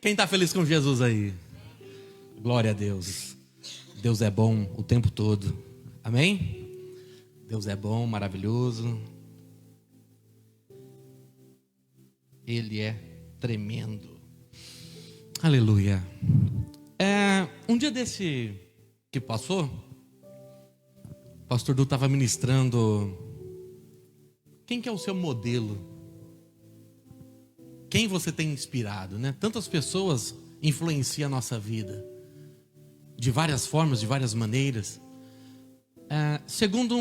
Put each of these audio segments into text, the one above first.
Quem está feliz com Jesus aí? Glória a Deus. Deus é bom o tempo todo. Amém? Deus é bom, maravilhoso. Ele é tremendo. Aleluia. Um dia desse que passou, o pastor Du estava ministrando. Quem que é o seu modelo? Quem você tem inspirado, né? Tantas pessoas influenciam a nossa vida, de várias formas, de várias maneiras. Segundo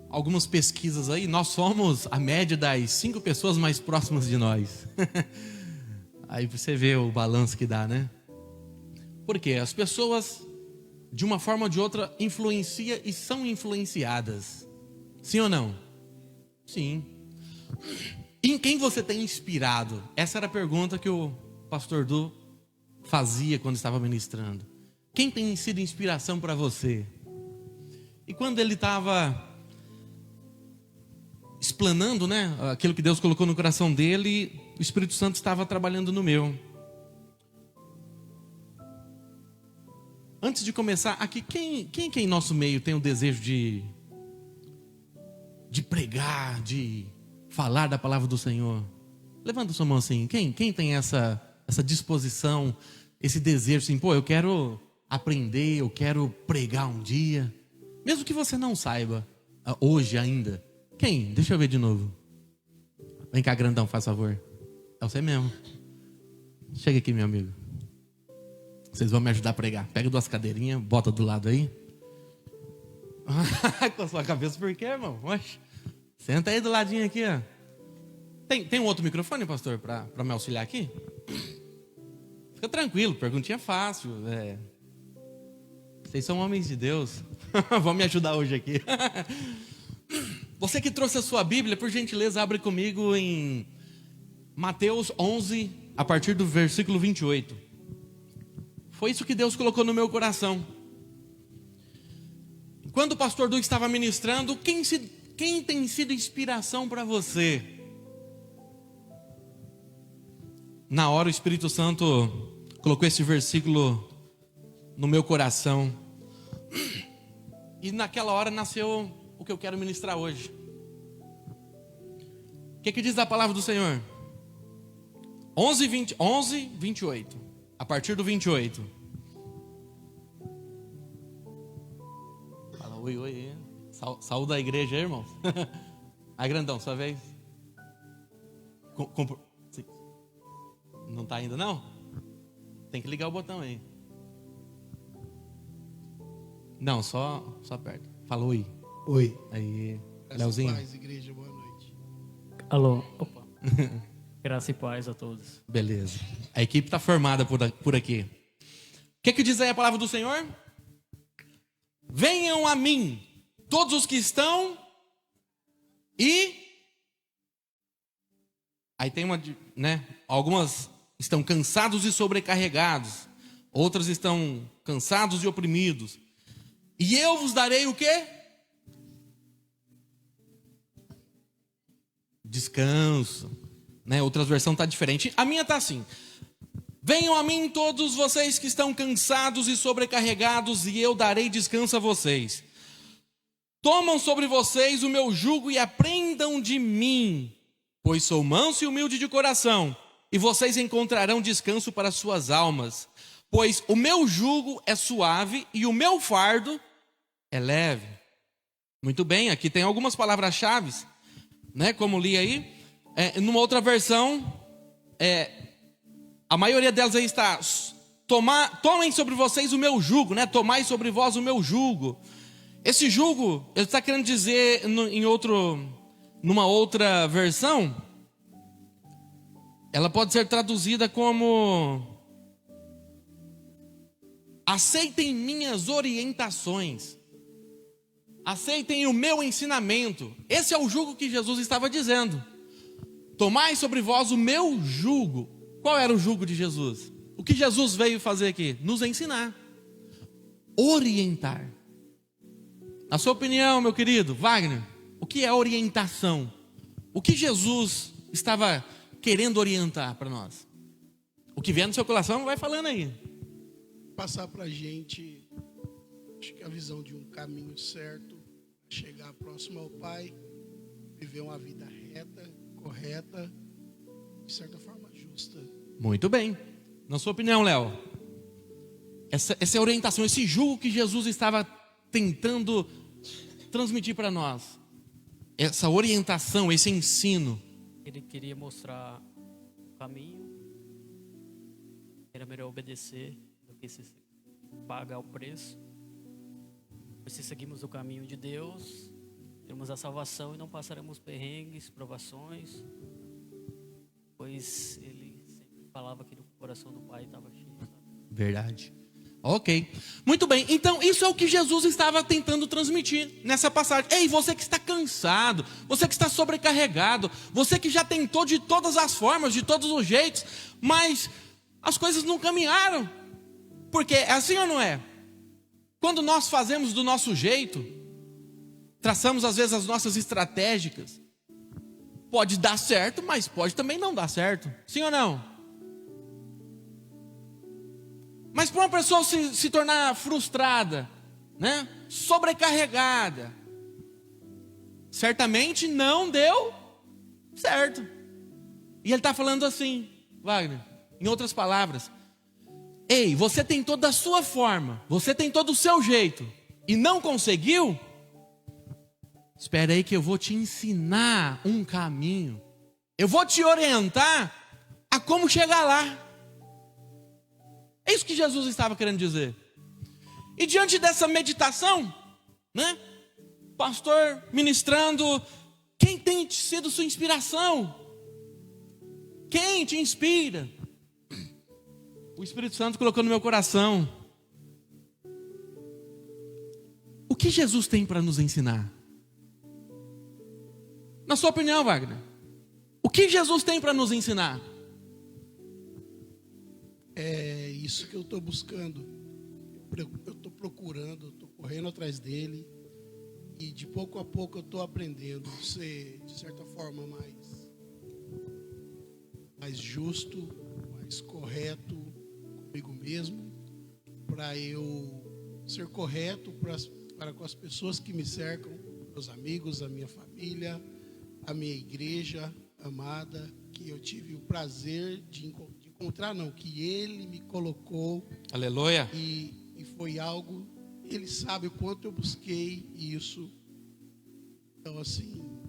algumas pesquisas aí, nós somos a média das 5 pessoas mais próximas de nós. Aí você vê o balanço que dá, né? Porque as pessoas, de uma forma ou de outra, influenciam e são influenciadas. Sim ou não? Sim. Em quem você tem inspirado? Essa era a pergunta que o pastor Du fazia quando estava ministrando. Quem tem sido inspiração para você? E quando ele estava explanando, né, aquilo que Deus colocou no coração dele, o Espírito Santo estava trabalhando no meu. Antes de começar, aqui, quem em nosso meio tem o desejo de pregar, de falar da palavra do Senhor? Levanta sua mão assim. Quem tem essa disposição, esse desejo assim, eu quero aprender, eu quero pregar um dia, mesmo que você não saiba hoje ainda. Quem? Deixa eu ver de novo. Vem cá, grandão, faz favor. É você mesmo. Chega aqui, meu amigo. Vocês vão me ajudar a pregar. Pega 2 cadeirinhas, bota do lado aí. Com a sua cabeça, por quê, irmão? Oxe. Senta aí do ladinho aqui, ó. Tem um outro microfone, pastor, para me auxiliar aqui? Fica tranquilo, perguntinha fácil. Vocês são homens de Deus. Vão me ajudar hoje aqui. Você que trouxe a sua Bíblia, por gentileza, abre comigo em Mateus 11, a partir do versículo 28. Foi isso que Deus colocou no meu coração. Quando o pastor Du estava ministrando, quem tem sido inspiração para você? Na hora o Espírito Santo colocou esse versículo no meu coração. E naquela hora nasceu o que eu quero ministrar hoje. O que diz a palavra do Senhor? 11, 28. A partir do 28. Fala oi. Saúde da igreja aí, irmãos. Aí, grandão, sua vez. Não está ainda, não? Tem que ligar o botão aí. Não, só aperta. Fala oi. Oi. Aí, Leozinho. Paz, igreja, boa noite. Alô. Opa. Graça e paz a todos. Beleza. A equipe está formada por aqui. O que diz aí a palavra do Senhor? Venham a mim, todos os que estão e... Aí tem algumas estão cansados e sobrecarregados. Outras estão cansados e oprimidos. E eu vos darei o quê? Descanso. Outras versões está diferente. A minha está assim. Venham a mim todos vocês que estão cansados e sobrecarregados, e eu darei descanso a vocês. Tomam sobre vocês o meu jugo e aprendam de mim, pois sou manso e humilde de coração, e vocês encontrarão descanso para suas almas. Pois o meu jugo é suave e o meu fardo é leve. Muito bem, aqui tem algumas palavras-chave, como li aí. Numa outra versão, a maioria delas aí está: tomem sobre vocês o meu jugo, tomai sobre vós o meu jugo. Esse jugo, ele está querendo dizer numa outra versão, ela pode ser traduzida como: aceitem minhas orientações, aceitem o meu ensinamento. Esse é o jugo que Jesus estava dizendo. Tomai sobre vós o meu jugo. Qual era o jugo de Jesus? O que Jesus veio fazer aqui? Nos ensinar, orientar. Na sua opinião, meu querido Wagner, o que é orientação? O que Jesus estava querendo orientar para nós? O que vier no seu coração, vai falando aí. Passar para a gente, acho que a visão de um caminho certo, chegar próximo ao Pai, viver uma vida reta, correta, de certa forma justa. Muito bem. Na sua opinião, Léo, essa orientação, esse jugo que Jesus estava tentando transmitir para nós, essa orientação, esse ensino, Ele queria mostrar o caminho. Era melhor obedecer do que se pagar o preço. Pois se seguimos o caminho de Deus, teremos a salvação e não passaremos perrengues, provações. Pois Ele sempre falava que no coração do Pai estava cheio. Sabe? verdade. Ok, muito bem, então isso é o que Jesus estava tentando transmitir nessa passagem. Ei, você que está cansado, você que está sobrecarregado, você que já tentou de todas as formas, de todos os jeitos, mas as coisas não caminharam. Porque é assim ou não é? Quando nós fazemos do nosso jeito, traçamos às vezes as nossas estratégicas, pode dar certo, mas pode também não dar certo. Sim ou não? Mas para uma pessoa se tornar frustrada, né? Sobrecarregada, certamente não deu certo. E ele está falando assim, Wagner, em outras palavras: ei, você tentou da sua forma, você tentou do seu jeito e não conseguiu? Espera aí que eu vou te ensinar um caminho. Eu vou te orientar a como chegar lá. É isso que Jesus estava querendo dizer. E diante dessa meditação, né? Pastor ministrando, quem tem sido sua inspiração? Quem te inspira? O Espírito Santo colocou no meu coração. O que Jesus tem para nos ensinar? Na sua opinião, Wagner, o que Jesus tem para nos ensinar? É isso que eu estou buscando. Eu estou procurando, eu estou correndo atrás dele. E de pouco a pouco eu estou aprendendo a ser, de certa forma, mais justo, mais correto comigo mesmo, para eu ser correto para com as pessoas que me cercam, meus amigos, a minha família, a minha igreja amada, que eu tive o prazer de encontrar, não, que Ele me colocou. Aleluia. E foi algo, Ele sabe o quanto eu busquei isso. Então, assim,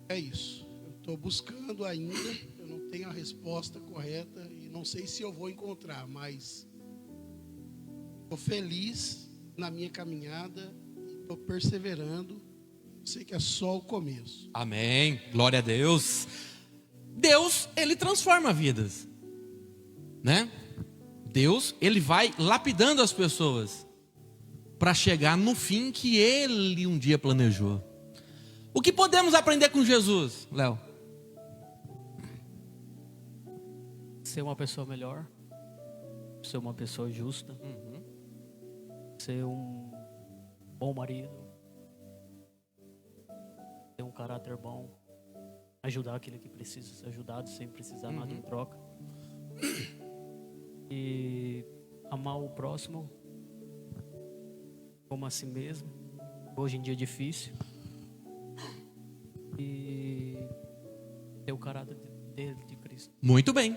é isso. Eu estou buscando ainda, eu não tenho a resposta correta e não sei se eu vou encontrar, mas estou feliz na minha caminhada, estou perseverando. Sei que é só o começo. Amém, glória a Deus. Deus, Ele transforma vidas, né? Deus, Ele vai lapidando as pessoas para chegar no fim que Ele um dia planejou. O que podemos aprender com Jesus, Léo? Ser uma pessoa melhor, ser uma pessoa justa, ser um bom marido, ter um caráter bom, ajudar aquele que precisa ser ajudado sem precisar nada em troca, e amar o próximo como a si mesmo. Hoje em dia é difícil, e ter o caráter de Cristo. Muito bem.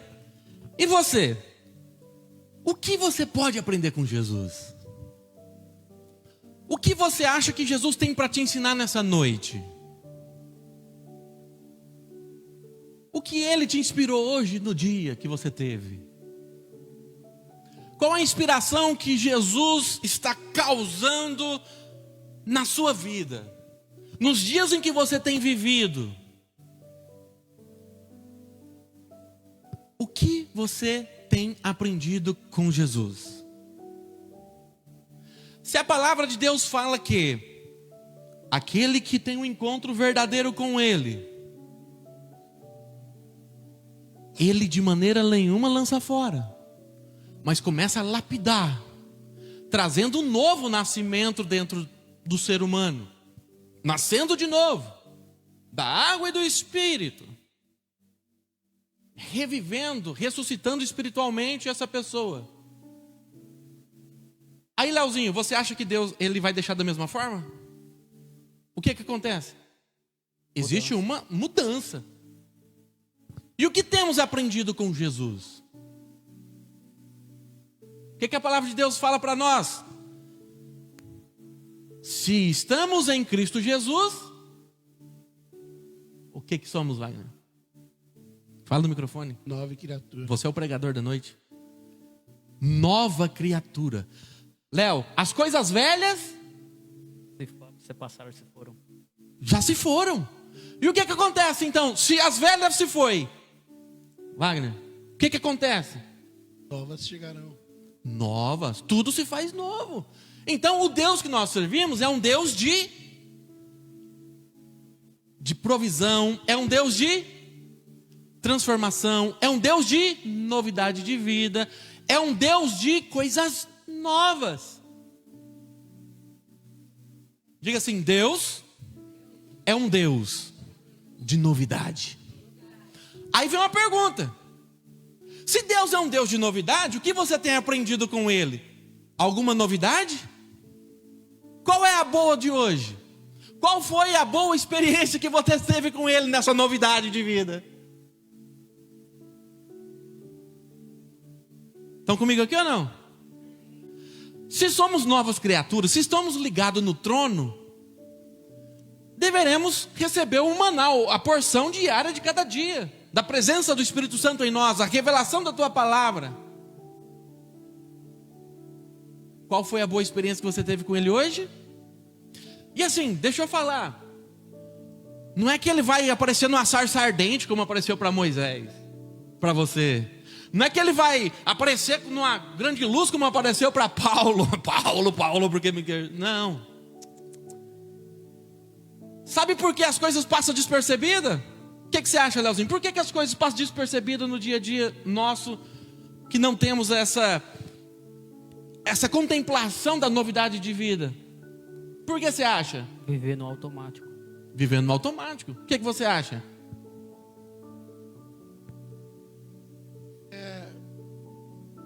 E você? O que você pode aprender com Jesus? O que você acha que Jesus tem para te ensinar nessa noite? O que Ele te inspirou hoje no dia que você teve? Qual a inspiração que Jesus está causando na sua vida? Nos dias em que você tem vivido? O que você tem aprendido com Jesus? Se a palavra de Deus fala que aquele que tem um encontro verdadeiro com Ele, Ele de maneira nenhuma lança fora, mas começa a lapidar, trazendo um novo nascimento dentro do ser humano, nascendo de novo, da água e do Espírito, revivendo, ressuscitando espiritualmente essa pessoa. Aí, Leozinho, você acha que Deus ele vai deixar da mesma forma? O que acontece? Existe uma mudança. E o que temos aprendido com Jesus? O que a palavra de Deus fala para nós? Se estamos em Cristo Jesus, o que somos, Wagner? Fala no microfone. Nova criatura. Você é o pregador da noite. Nova criatura. Léo, as coisas velhas Se passaram, se foram. já se foram. E o que acontece então? Se as velhas se foi, Wagner, o que acontece? Novas chegarão. Novas, tudo se faz novo. Então o Deus que nós servimos é um Deus de provisão, é um Deus de transformação, é um Deus de novidade de vida, é um Deus de coisas novas. Diga assim: Deus é um Deus de novidade. Aí vem uma pergunta: se Deus é um Deus de novidade, o que você tem aprendido com Ele? Alguma novidade? Qual é a boa de hoje? Qual foi a boa experiência que você teve com Ele nessa novidade de vida? Estão comigo aqui ou não? Se somos novas criaturas, se estamos ligados no trono, deveremos receber o maná, a porção diária de cada dia, da presença do Espírito Santo em nós, a revelação da tua palavra. Qual foi a boa experiência que você teve com Ele hoje? E assim, deixa eu falar, não é que Ele vai aparecer numa sarça ardente como apareceu para Moisés, para você. Não é que Ele vai aparecer numa grande luz como apareceu para Paulo. Paulo, porque me quer? Não. Sabe por que as coisas passam despercebidas? O que você acha, Leozinho? Por que as coisas passam despercebidas no dia a dia nosso, que não temos essa contemplação da novidade de vida? Por que você acha? Viver no automático. Vivendo no automático. O que você acha?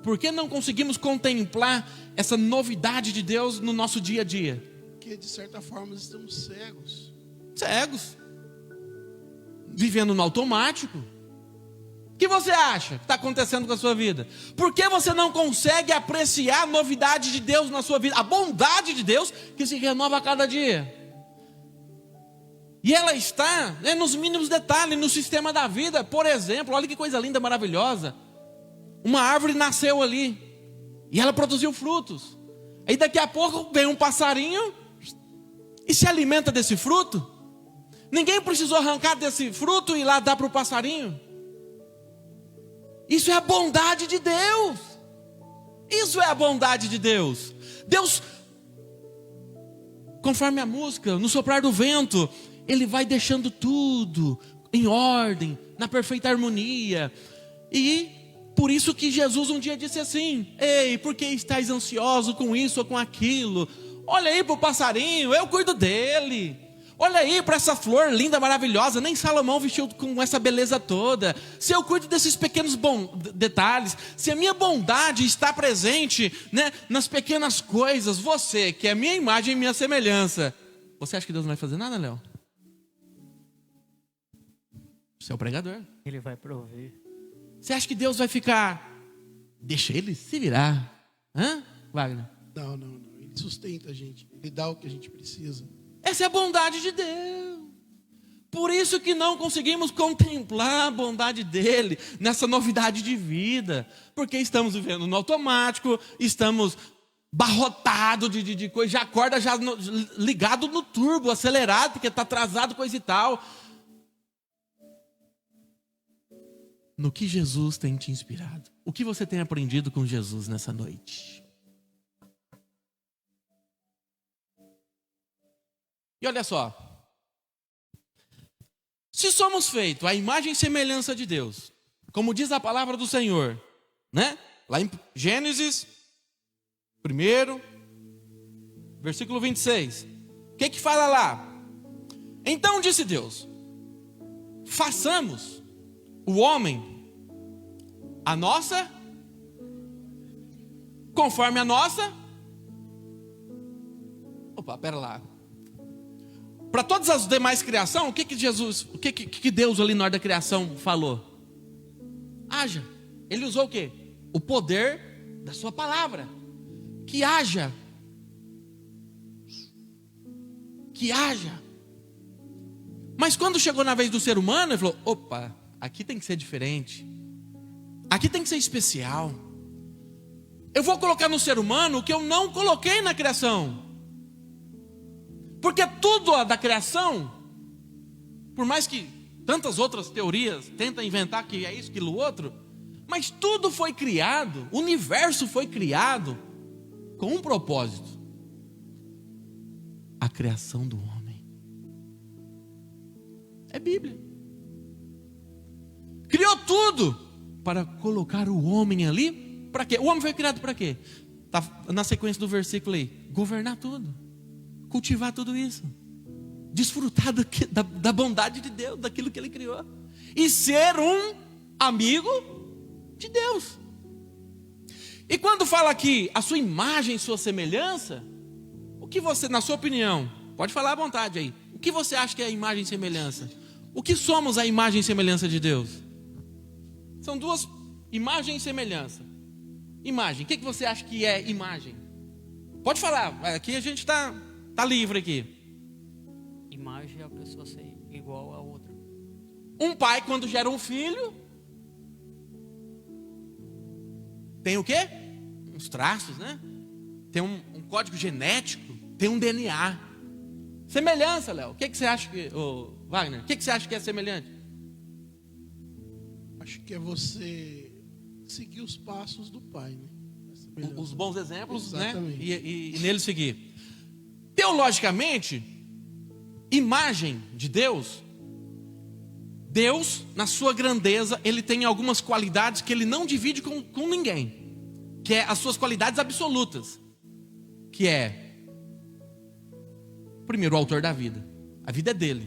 Por que não conseguimos contemplar essa novidade de Deus no nosso dia a dia? Porque de certa forma estamos cegos. Cegos. Vivendo no automático. O que você acha que está acontecendo com a sua vida? Por que você não consegue apreciar a novidade de Deus na sua vida? A bondade de Deus que se renova a cada dia. E ela está nos mínimos detalhes, no sistema da vida. Por exemplo, olha que coisa linda, maravilhosa. Uma árvore nasceu ali e ela produziu frutos. Aí daqui a pouco vem um passarinho e se alimenta desse fruto. Ninguém precisou arrancar desse fruto e ir lá dar para o passarinho. Isso é a bondade de Deus. Isso é a bondade de Deus. Deus, conforme a música, no soprar do vento, Ele vai deixando tudo em ordem, na perfeita harmonia. E por isso que Jesus um dia disse assim: ei, por que estáis ansiosos com isso ou com aquilo? Olha aí para o passarinho, eu cuido dele. Olha aí para essa flor linda, maravilhosa. Nem Salomão vestiu com essa beleza toda. Se eu cuido desses pequenos detalhes, se a minha bondade está presente, nas pequenas coisas, você, que é a minha imagem e minha semelhança, você acha que Deus não vai fazer nada, Léo? Você é o pregador. Ele vai prover. Você acha que Deus vai ficar? Deixa Ele se virar. Wagner? Não. Ele sustenta a gente. Ele dá o que a gente precisa. Essa é a bondade de Deus. Por isso que não conseguimos contemplar a bondade dEle nessa novidade de vida. Porque estamos vivendo no automático, estamos barrotados de coisa, já acorda já ligado no turbo, acelerado, porque está atrasado, coisa e tal. No que Jesus tem te inspirado? O que você tem aprendido com Jesus nessa noite? E olha só, se somos feitos à imagem e semelhança de Deus, como diz a palavra do Senhor, lá em Gênesis 1, versículo 26, o que fala lá? Então disse Deus: façamos o homem a nossa, conforme a nossa. Opa, pera lá. Para todas as demais criações, o que Deus ali na hora da criação falou? Haja. Ele usou o quê? O poder da sua palavra. Que haja. Que haja. Mas quando chegou na vez do ser humano, ele falou: opa, aqui tem que ser diferente. Aqui tem que ser especial. Eu vou colocar no ser humano o que eu não coloquei na criação. Porque tudo da criação, por mais que tantas outras teorias tentem inventar que é isso, aquilo, outro, mas tudo foi criado, o universo foi criado com um propósito: a criação do homem. É Bíblia. Criou tudo para colocar o homem ali. Para quê? O homem foi criado para quê? Está na sequência do versículo aí: governar tudo, cultivar tudo isso, desfrutar da bondade de Deus, daquilo que Ele criou, e ser um amigo de Deus. E quando fala aqui a sua imagem e sua semelhança, o que você, na sua opinião, pode falar à vontade aí, o que você acha que é a imagem e semelhança? O que somos a imagem e semelhança de Deus? São duas: imagem e semelhança. Imagem, o que você acha que é imagem? Pode falar, aqui a gente está livre aqui. Imagem é a pessoa ser igual a outra. Um pai, quando gera um filho, tem o quê? Uns traços, né? Tem um código genético, tem um DNA. Semelhança, Léo. O que você acha que, Wagner? O que você acha que é semelhante? Acho que é você seguir os passos do pai, né? Os bons exemplos, exatamente, né? E nele seguir. Teologicamente, imagem de Deus, na sua grandeza, Ele tem algumas qualidades que Ele não divide com ninguém, que é as suas qualidades absolutas, que é, primeiro, o autor da vida. A vida é dele,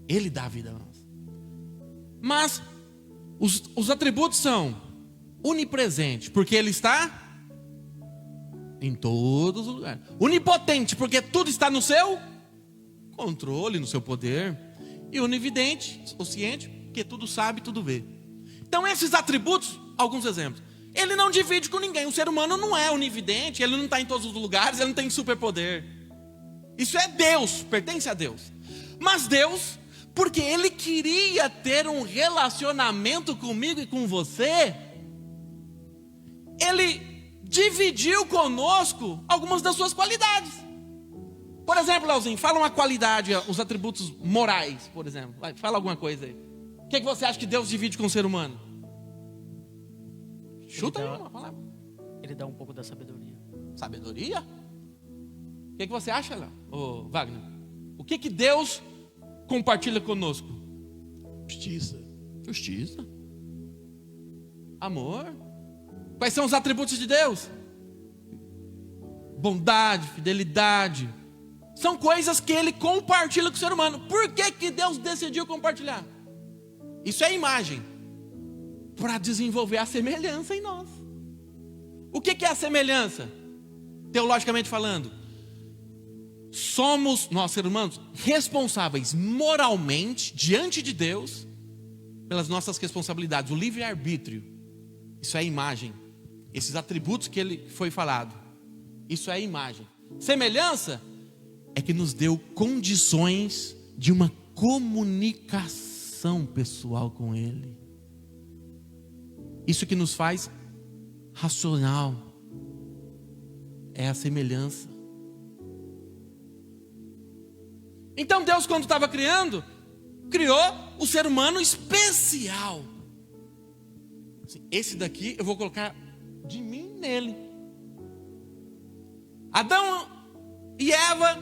Ele dá a vida a nós. Mas os atributos são onipresente, porque Ele está em todos os lugares. Onipotente, porque tudo está no seu controle, no seu poder. E onividente, onisciente, porque tudo sabe, tudo vê. Então esses atributos, alguns exemplos. Ele não divide com ninguém. O ser humano não é onividente, ele não está em todos os lugares, ele não tem superpoder. Isso é Deus, pertence a Deus. Mas Deus, porque Ele queria ter um relacionamento comigo e com você, Ele dividiu conosco algumas das suas qualidades. Por exemplo, Leozinho, fala uma qualidade, os atributos morais, por exemplo. Vai, fala alguma coisa aí. O que você acha que Deus divide com o ser humano? Chuta aí uma palavra. Ele dá um pouco da sabedoria. Sabedoria? O que você acha, Léo? Ô, Wagner? O que Deus compartilha conosco? Justiça. Justiça. Amor. Quais são os atributos de Deus? Bondade, fidelidade. São coisas que Ele compartilha com o ser humano. Por que Deus decidiu compartilhar? Isso é imagem. Para desenvolver a semelhança em nós. O que é a semelhança? Teologicamente falando, somos, nós seres humanos, responsáveis moralmente diante de Deus pelas nossas responsabilidades, o livre-arbítrio. Isso é imagem. Esses atributos que ele foi falado, isso é imagem. Semelhança é que nos deu condições de uma comunicação pessoal com Ele. Isso que nos faz racional é a semelhança. Então Deus, quando estava criando, criou o ser humano especial. Esse daqui eu vou colocar de mim nele. Adão e Eva,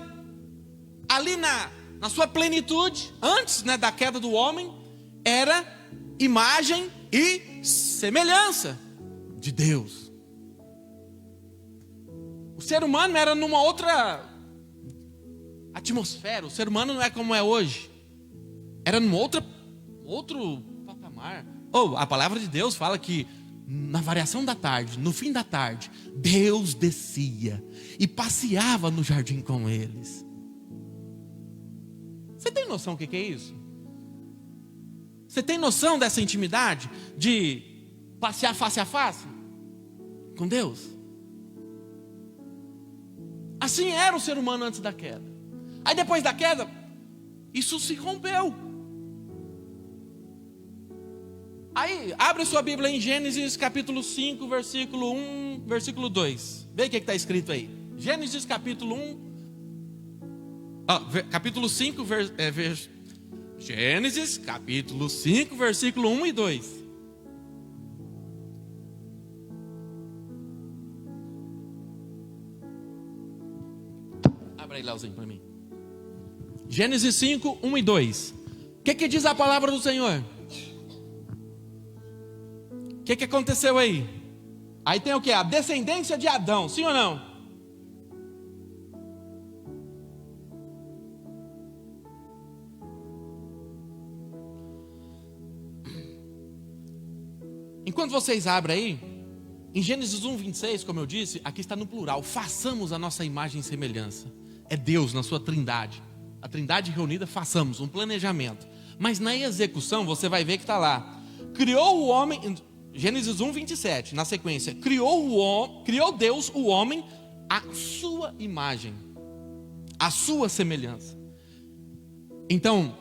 ali na sua plenitude, antes, né, da queda do homem, era imagem e semelhança de Deus. O ser humano era numa outra atmosfera. O ser humano não é como é hoje. Era num outro patamar. A palavra de Deus fala que na variação da tarde, no fim da tarde, Deus descia e passeava no jardim com eles. Você tem noção do que é isso? Você tem noção dessa intimidade de passear face a face com Deus? Assim era o ser humano antes da queda. Aí depois da queda, isso se rompeu. Aí, abre sua Bíblia em Gênesis capítulo 5, versículo 1, versículo 2. Vê o que está escrito aí. Gênesis capítulo 1, capítulo 5, Gênesis capítulo 5, versículo 1 e 2. Abra aí, Leozinho, para mim. Gênesis 5, 1 e 2. O que diz a palavra do Senhor? O que aconteceu aí? Aí tem o que? A descendência de Adão, sim ou não? Enquanto vocês abrem aí, em Gênesis 1, 26, como eu disse, aqui está no plural: façamos a nossa imagem e semelhança. É Deus na sua trindade. A trindade reunida, façamos um planejamento. Mas na execução, você vai ver que está lá: criou o homem, Gênesis 1, 27, na sequência, criou Deus o homem à sua imagem, à sua semelhança. Então,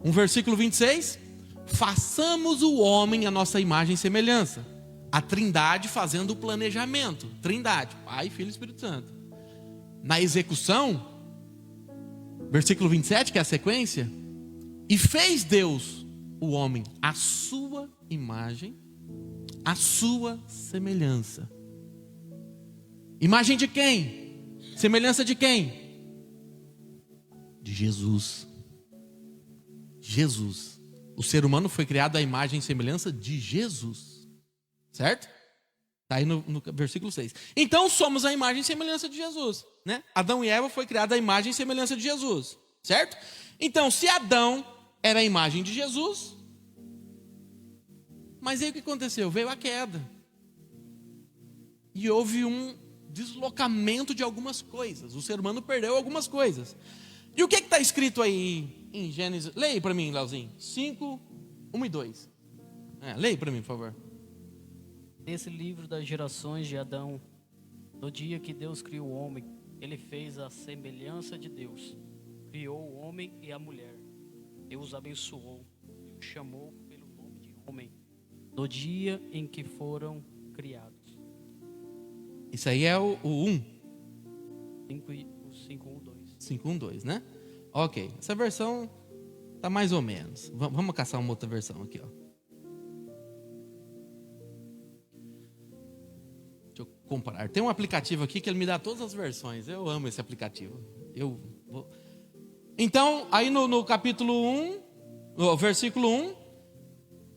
um versículo 26, façamos o homem à nossa imagem e semelhança. A trindade fazendo o planejamento. Trindade, Pai, Filho e Espírito Santo. Na execução, versículo 27, que é a sequência: e fez Deus o homem à sua imagem, à sua semelhança. Imagem de quem? Semelhança de quem? De Jesus. Jesus. O ser humano foi criado à imagem e semelhança de Jesus. Certo? Está aí no versículo 6. Então somos a imagem e semelhança de Jesus, né? Adão e Eva foi criado à imagem e semelhança de Jesus. Certo? Então, se Adão era a imagem de Jesus, mas aí o que aconteceu? Veio a queda. E houve um deslocamento de algumas coisas. O ser humano perdeu algumas coisas. E o que está escrito aí em Gênesis? Leia para mim, Leozinho. 5, 1 e 2. Leia para mim, por favor. Nesse livro das gerações de Adão, no dia que Deus criou o homem, ele fez a semelhança de Deus. Criou o homem e a mulher. Deus abençoou e o chamou pelo nome de homem, no dia em que foram criados. Isso aí é o 1. 5:1:2. 5:1:2, né? Ok, essa versão tá mais ou menos. Vamos caçar uma outra versão aqui, ó. Deixa eu comparar. Tem um aplicativo aqui que ele me dá todas as versões. Eu amo esse aplicativo. Então, aí no capítulo 1, no versículo 1,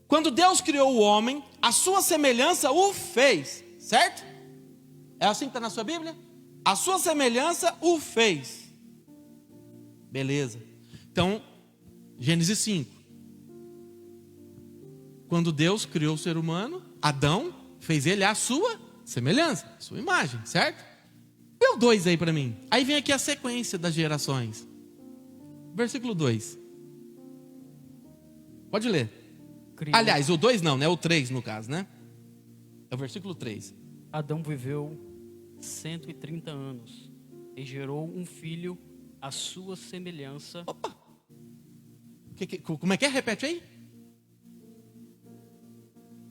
quando Deus criou o homem, a sua semelhança o fez, certo? É assim que está na sua Bíblia? A sua semelhança o fez. Beleza. Então, Gênesis 5. Quando Deus criou o ser humano, Adão fez ele à sua semelhança, à sua imagem, certo? Deu 2 aí para mim. Aí vem aqui a sequência das gerações. Versículo 2. Pode ler. Aliás, o 2 não, né? O 3 no caso, né? É o versículo 3. Adão viveu 130 anos e gerou um filho à sua semelhança. Opa! Como é que é? Repete aí.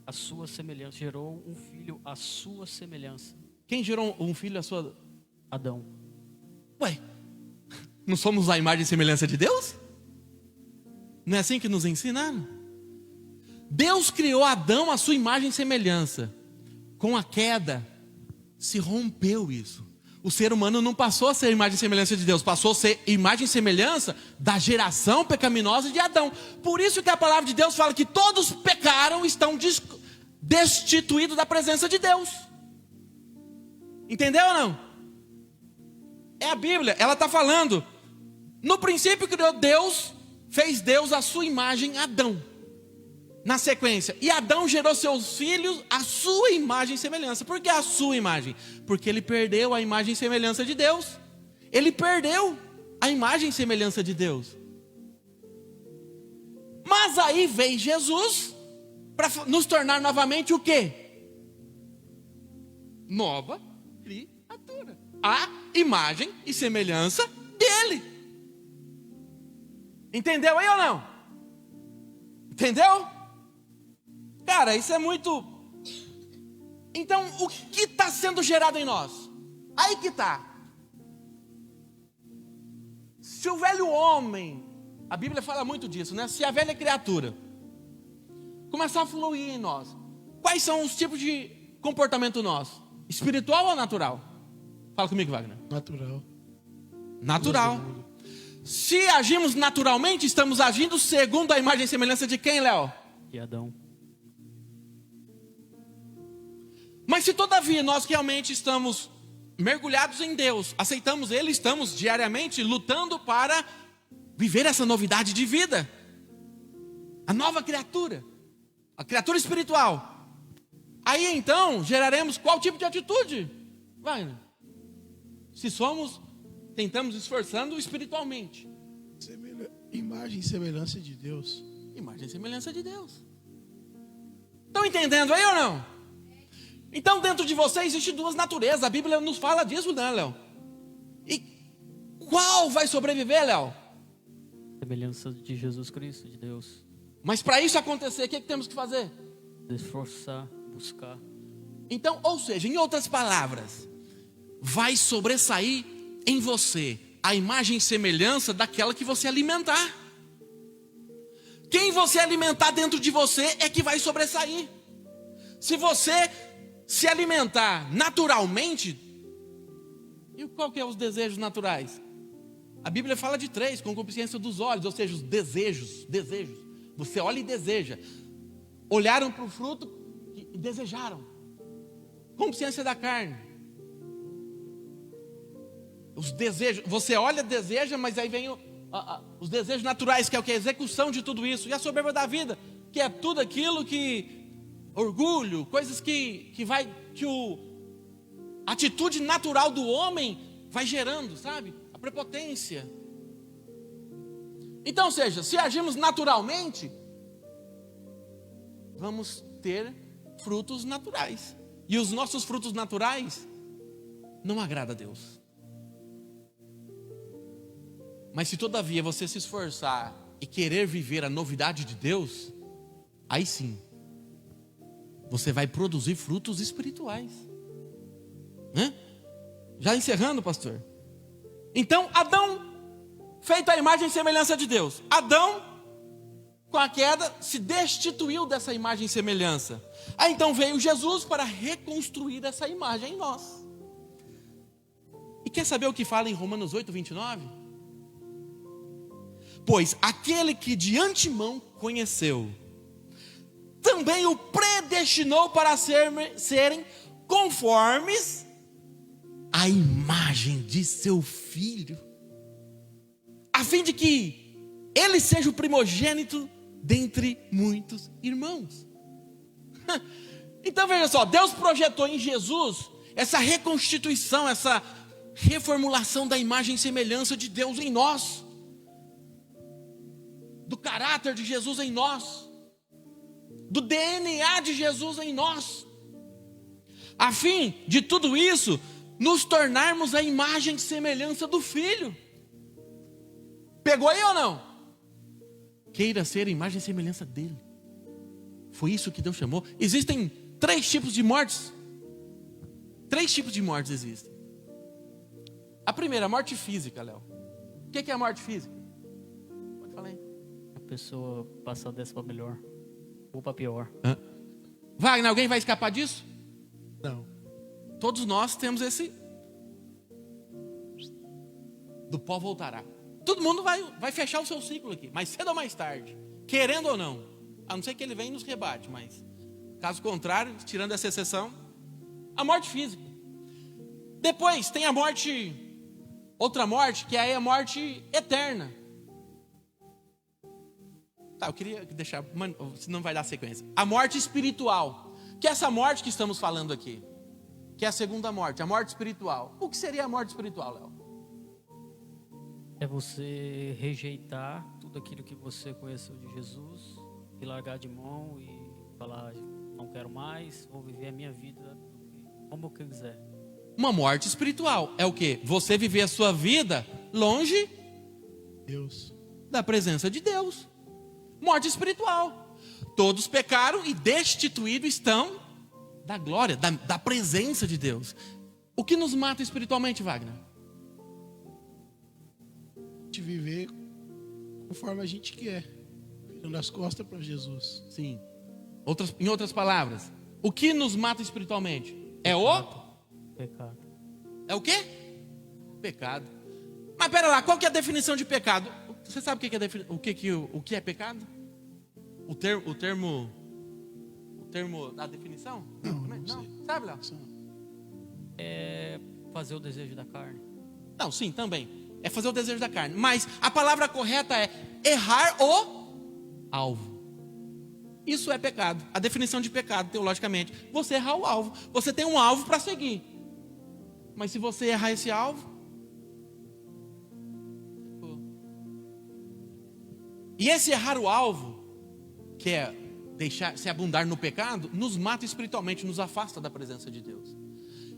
A sua semelhança. Gerou um filho à sua semelhança. Quem gerou um filho à sua... Adão. Ué, não somos a imagem e semelhança de Deus? Não é assim que nos ensinaram? Deus criou Adão à sua imagem e semelhança. Com a queda, se rompeu isso. O ser humano não passou a ser imagem e semelhança de Deus, passou a ser imagem e semelhança da geração pecaminosa de Adão. Por isso que a palavra de Deus fala que todos pecaram e estão destituídos da presença de Deus. Entendeu ou não? É a Bíblia, ela está falando. No princípio criou Deus, fez Deus à sua imagem Adão. na sequência, e Adão gerou seus filhos à sua imagem e semelhança. Por que a sua imagem? Porque ele perdeu a imagem e semelhança de Deus. Ele perdeu a imagem e semelhança de Deus. Mas aí veio Jesus para nos tornar novamente o quê? Nova criatura. A imagem e semelhança dele. Entendeu aí ou não? Entendeu? Cara, isso é muito... Então, o que está sendo gerado em nós? Aí que está. Se o velho homem, a Bíblia fala muito disso, né? Se a velha criatura começar a fluir em nós, quais são os tipos de comportamento nosso? Espiritual ou natural? Fala comigo, Wagner. Natural. Natural. Se agimos naturalmente, estamos agindo segundo a imagem e semelhança de quem, Léo? De Adão. Mas se todavia nós realmente estamos mergulhados em Deus, aceitamos Ele, estamos diariamente lutando para viver essa novidade de vida. A nova criatura. A criatura espiritual. Aí então, geraremos qual tipo de atitude? Vai. Se tentamos esforçando espiritualmente. Imagem e semelhança de Deus. Imagem e semelhança de Deus. Estão entendendo aí ou não? Então dentro de você existem duas naturezas. A Bíblia nos fala disso, né, Léo? E qual vai sobreviver, Léo? Semelhança de Jesus Cristo, de Deus. Mas para isso acontecer, o que temos que fazer? Esforçar, buscar. Então, ou seja, em outras palavras, vai sobressair em você a imagem e semelhança daquela que você alimentar. Quem você alimentar dentro de você é que vai sobressair. Se você se alimentar naturalmente, e qual que é os desejos naturais? A Bíblia fala de 3, concupiscência dos olhos, ou seja, os desejos. Você olha e deseja. Olharam para o fruto e desejaram. Concupiscência da carne. Os desejos, você olha, deseja, mas aí vem os desejos naturais, que é o que? A execução de tudo isso. E a soberba da vida, que é tudo aquilo que... Orgulho, coisas que a atitude natural do homem vai gerando, sabe? A prepotência. Então, ou seja, se agimos naturalmente, vamos ter frutos naturais. E os nossos frutos naturais não agradam a Deus. Mas se todavia você se esforçar e querer viver a novidade de Deus, aí sim, você vai produzir frutos espirituais. Já encerrando, pastor. Então, Adão, feito a imagem e semelhança de Deus. Adão, com a queda, se destituiu dessa imagem e semelhança. Aí então veio Jesus para reconstruir essa imagem em nós. E quer saber o que fala em Romanos 8, 29? Pois aquele que de antemão conheceu, também o predestinou para serem conformes à imagem de seu filho, a fim de que ele seja o primogênito dentre muitos irmãos. Então veja só, Deus projetou em Jesus essa reconstituição, essa reformulação da imagem e semelhança de Deus em nós, do caráter de Jesus em nós, do DNA de Jesus em nós, a fim de tudo isso nos tornarmos a imagem e semelhança do Filho. Pegou aí ou não? Queira ser a imagem e semelhança dele. Foi isso que Deus chamou. Existem 3 tipos de mortes. 3 tipos de mortes existem. A primeira, a morte física, Léo. O que é a morte física? Pode falar aí. A pessoa passar dessa para melhor ou para pior. Wagner, alguém vai escapar disso? Não. Todos nós temos esse... Do pó voltará. Todo mundo vai fechar o seu ciclo aqui, mais cedo ou mais tarde, querendo ou não. A não ser que ele venha e nos rebate, mas caso contrário, tirando essa exceção, a morte física. Depois tem a morte, outra morte, que é a morte eterna. Tá, eu queria deixar, senão vai dar sequência. A morte espiritual, que é essa morte que estamos falando aqui, que é a segunda morte, a morte espiritual. O que seria a morte espiritual, Léo? É você rejeitar tudo aquilo que você conheceu de Jesus e largar de mão e falar, não quero mais, vou viver a minha vida como eu quiser. Uma morte espiritual é o quê? Você viver a sua vida longe Deus. da presença de Deus. Morte espiritual. Todos pecaram e destituídos estão da glória, da presença de Deus. O que nos mata espiritualmente, Wagner? De viver conforme a gente quer, virando as costas para Jesus. Sim. Em outras palavras, o que nos mata espiritualmente? É o? Pecado. É o quê? Pecado. Mas pera lá, qual que é a definição de pecado? Você sabe o que é pecado? O termo da definição? Não sei. Sabe, Léo? É fazer o desejo da carne. Não, sim, também. É fazer o desejo da carne. Mas a palavra correta é errar o alvo. Isso é pecado. A definição de pecado, teologicamente. Você errar o alvo. Você tem um alvo para seguir. Mas se você errar esse alvo... E esse errar o alvo, que é se abundar no pecado, nos mata espiritualmente, nos afasta da presença de Deus.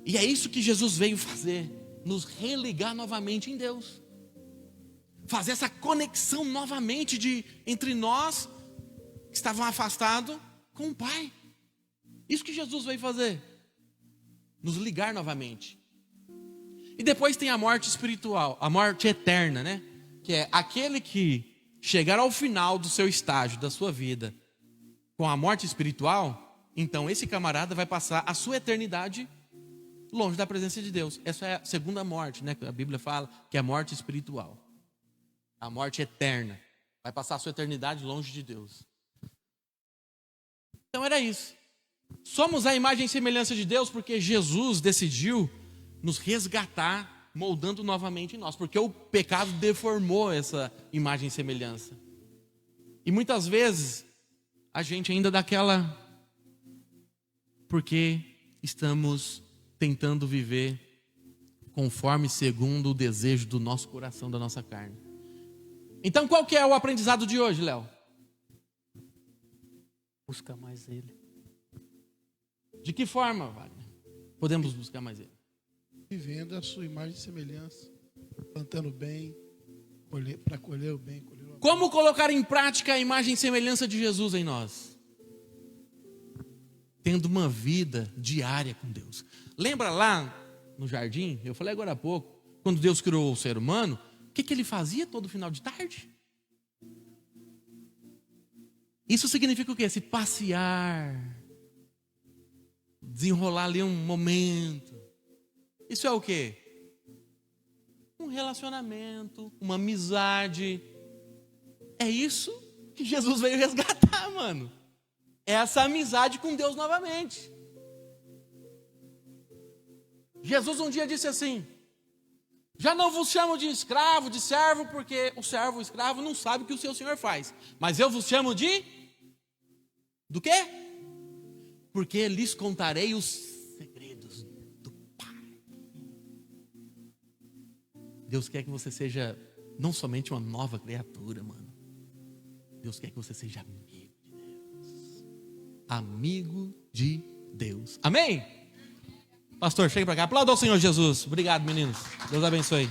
E é isso que Jesus veio fazer, nos religar novamente em Deus. Fazer essa conexão novamente entre nós, que estavam afastados, com o Pai. Isso que Jesus veio fazer. Nos ligar novamente. E depois tem a morte espiritual, a morte eterna, né? Que é aquele que chegar ao final do seu estágio, da sua vida, com a morte espiritual, então esse camarada vai passar a sua eternidade longe da presença de Deus. Essa é a segunda morte, né? A Bíblia fala que é a morte espiritual. A morte eterna. Vai passar a sua eternidade longe de Deus. Então era isso. Somos a imagem e semelhança de Deus porque Jesus decidiu nos resgatar, moldando novamente em nós, porque o pecado deformou essa imagem e semelhança. E muitas vezes a gente ainda dá aquela, porque estamos tentando viver conforme segundo o desejo do nosso coração, da nossa carne. Então qual que é o aprendizado de hoje, Léo? Buscar mais Ele. De que forma, Wagner, podemos buscar mais Ele? Vivendo a sua imagem e semelhança, plantando bem, para colher o bem, colher o amor. Como colocar em prática a imagem e semelhança de Jesus em nós? Tendo uma vida diária com Deus. Lembra lá no jardim, eu falei agora há pouco, quando Deus criou o ser humano, o que ele fazia todo final de tarde? Isso significa o quê? Se passear, desenrolar ali um momento. Isso é o quê? Um relacionamento, uma amizade. É isso que Jesus veio resgatar, mano. É essa amizade com Deus novamente. Jesus um dia disse assim: já não vos chamo de escravo, de servo, porque o servo, o escravo, não sabe o que o seu senhor faz. Mas eu vos chamo do quê? Porque lhes contarei os segredos do Pai. Deus quer que você seja não somente uma nova criatura, mano. Deus quer que você seja amigo de Deus. Amigo de Deus. Amém? Pastor, chega para cá. Aplauda ao Senhor Jesus. Obrigado, meninos. Deus abençoe.